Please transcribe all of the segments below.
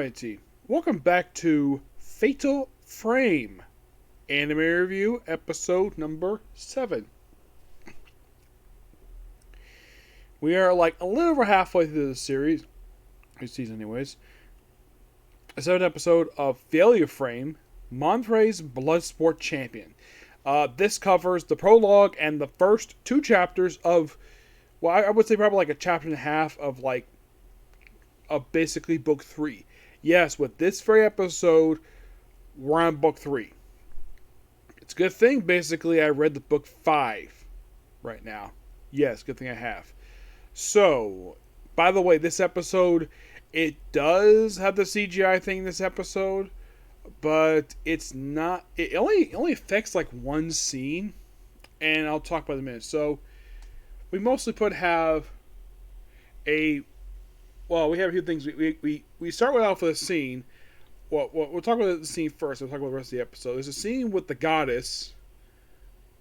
Alrighty, welcome back to Fatal Frame, Anime Review, episode number 7. We are like a little over halfway through the series, this season anyways. A 7th episode of Failure Frame, Monroy's Bloodsport Champion. This covers the prologue and the first 2 chapters of, well, I would say probably like a chapter and a half of basically book 3. Yes, with this very episode, we're on book 3. It's a good thing, basically, I read the book 5 right now. Yes, good thing I have. So, by the way, this episode, it does have the CGI thing this episode, but it's not, it only affects like one scene, and I'll talk about it in a minute. So, we mostly have a we have a few things. We start with off with a scene. Well, we'll talk about the scene first. We'll talk about the rest of the episode. There's a scene with the goddess.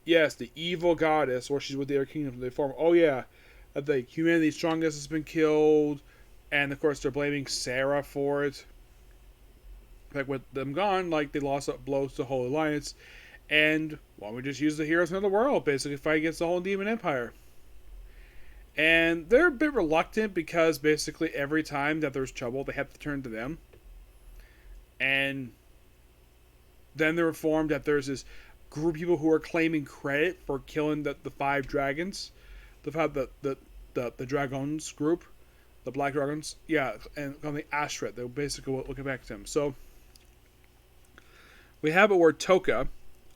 Yes, the evil goddess, or she's with the other kingdoms. They form. Oh yeah, the humanity's strongest has been killed, and of course they're blaming Sarah for it. Like with them gone, like they lost up blows to the Holy Alliance, and why don't we just use the heroes of the world, basically fight against the whole demon empire. And they're a bit reluctant because basically every time that there's trouble, they have to turn to them. And then they're informed that there's this group of people who are claiming credit for killing the 5 dragons. The dragons group. The black dragons. Yeah, and on the Ashret. They're basically looking back to them. So, we have it where Toka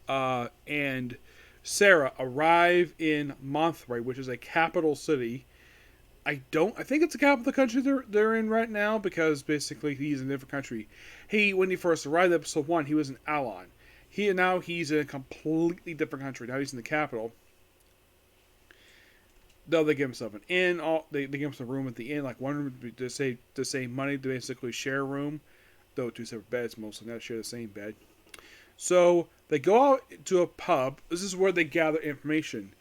and Sarah arrive in Monroy, which is a capital city. I think it's the capital of the country they're in right now, because basically he's in a different country. When he first arrived in episode 1, he was in Alon. Now he's in a completely different country. Now he's in the capital. Though they give himself an inn, they give him some room at the inn, like one room to save money to basically share a room. Though 2 separate beds, mostly not share the same bed. So they go out to a pub. This is where they gather information,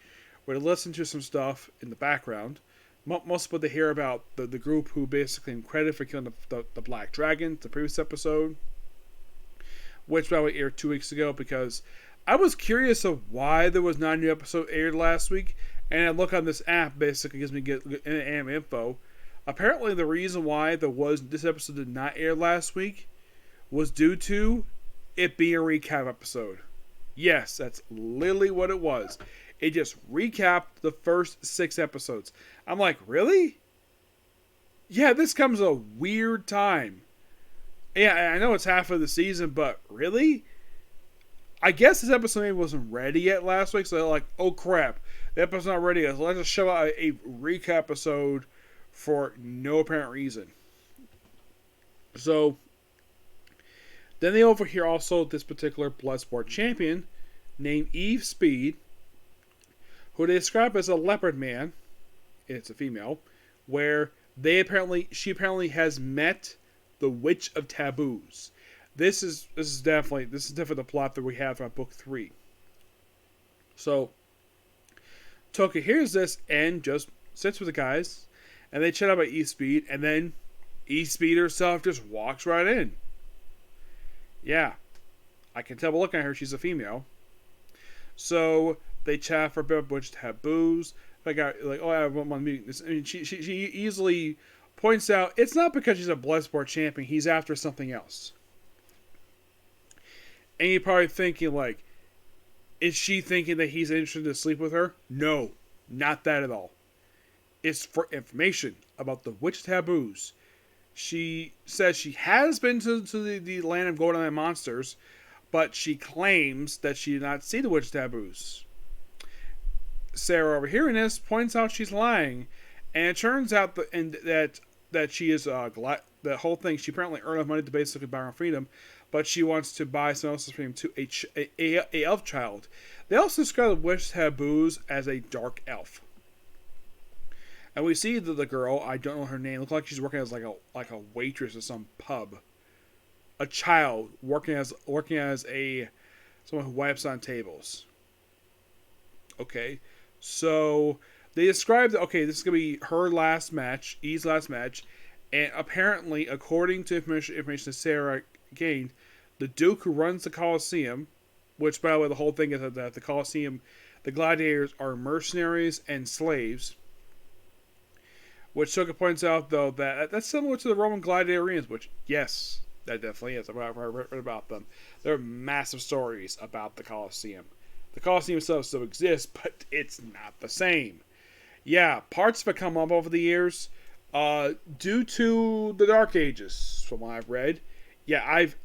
where they listen to some stuff in the background. Most of what they hear about the group who basically claim credit for killing the Black Dragon, the previous episode, which probably aired 2 weeks ago, because I was curious of why there was not a new episode aired last week, and I look on this app, basically gives me anime info. Apparently the reason why this episode did not air last week was due to it be a recap episode. Yes, that's literally what it was. It just recapped the first 6 episodes. I'm like, really? Yeah, this comes at a weird time. Yeah, I know it's half of the season, but really? I guess this episode maybe wasn't ready yet last week, so they're like, oh crap, the episode's not ready yet. So let's just show out a recap episode for no apparent reason. So then they overhear also this particular Bloodsport champion named Eve Speed, who they describe as a leopard man. It's a female, where she apparently has met the Witch of Taboos. This is definitely the plot that we have from book 3. So Toka hears this and just sits with the guys, and they chat about Eve Speed, and then Eve Speed herself just walks right in. Yeah, I can tell by looking at her she's a female. So they chat for a bit about Witch Taboos. I want to meet this. I mean, she easily points out it's not because she's a Bloodsport champion. He's after something else. And you're probably thinking, like, is she thinking that he's interested to sleep with her? No, not that at all. It's for information about the Witch Taboos. She says she has been to the land of golden and monsters, but she claims that she did not see the Witch Taboos. Sarah, overhearing this, points out she's lying, and it turns out that she is the whole thing. She apparently earned enough money to basically buy her freedom, but she wants to buy someone else's freedom to a elf child. They also describe the Witch Taboos as a dark elf. And we see that the girl, I don't know her name, looks like she's working as like a waitress at some pub. A child working as someone who wipes on tables. Okay, so they described that, okay, this is gonna be her last match, E's last match, And apparently, according to information that Sarah gained, the Duke who runs the Coliseum, which, by the way, the whole thing is that the Coliseum, the gladiators are mercenaries and slaves. Which Soka points out, though, that that's similar to the Roman gladiator arenas, which, yes, that definitely is. I've read about them. There are massive stories about the Coliseum. The Coliseum itself still exists, but it's not the same. Yeah, parts have come up over the years due to the Dark Ages, from what I've read. Yeah, I've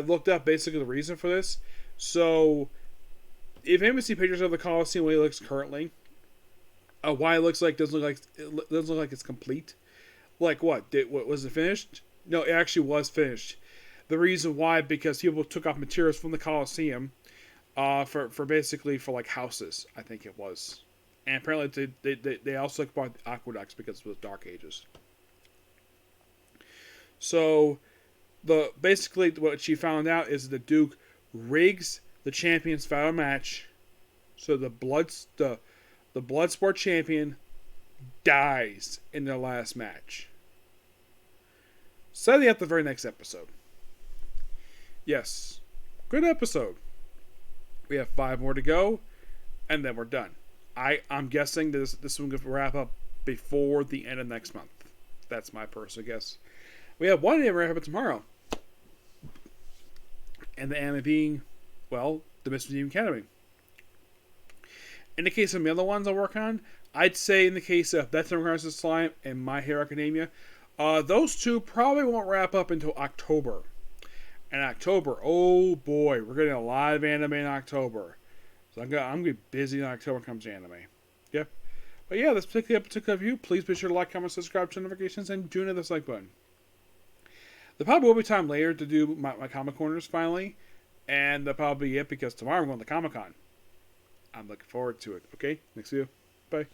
looked up basically the reason for this. So, if anyone see pictures of the Coliseum the way it looks currently, why it looks like doesn't look like it's complete. Like what was it finished? No, it actually was finished. The reason why, because people took off materials from the Coliseum, for basically for like houses, I think it was, and apparently they also bought the aqueducts because it was Dark Ages. So basically what she found out is the Duke rigs the champion's final match, so the Bloodsport champion dies in their last match. Sadly, at the very next episode. Yes, good episode. We have 5 more to go, and then we're done. I'm guessing this one will wrap up before the end of next month. That's my personal guess. We have one anime wrap up tomorrow, and the anime being, well, the Mr. Team Academy. In the case of the other ones I work on, I'd say in the case of Death and Regards to Slime and My Hero Academia, those two probably won't wrap up until October. And October, oh boy, we're getting a lot of anime in October. So I'm going to be busy in October when it comes to anime. Yep. But yeah, this particular episode of you, please be sure to like, comment, subscribe, turn notifications, and do this like button. There probably will be time later to do my comic corners finally. And that'll probably be it because tomorrow I'm going to Comic-Con. I'm looking forward to it. Okay, next video. Bye.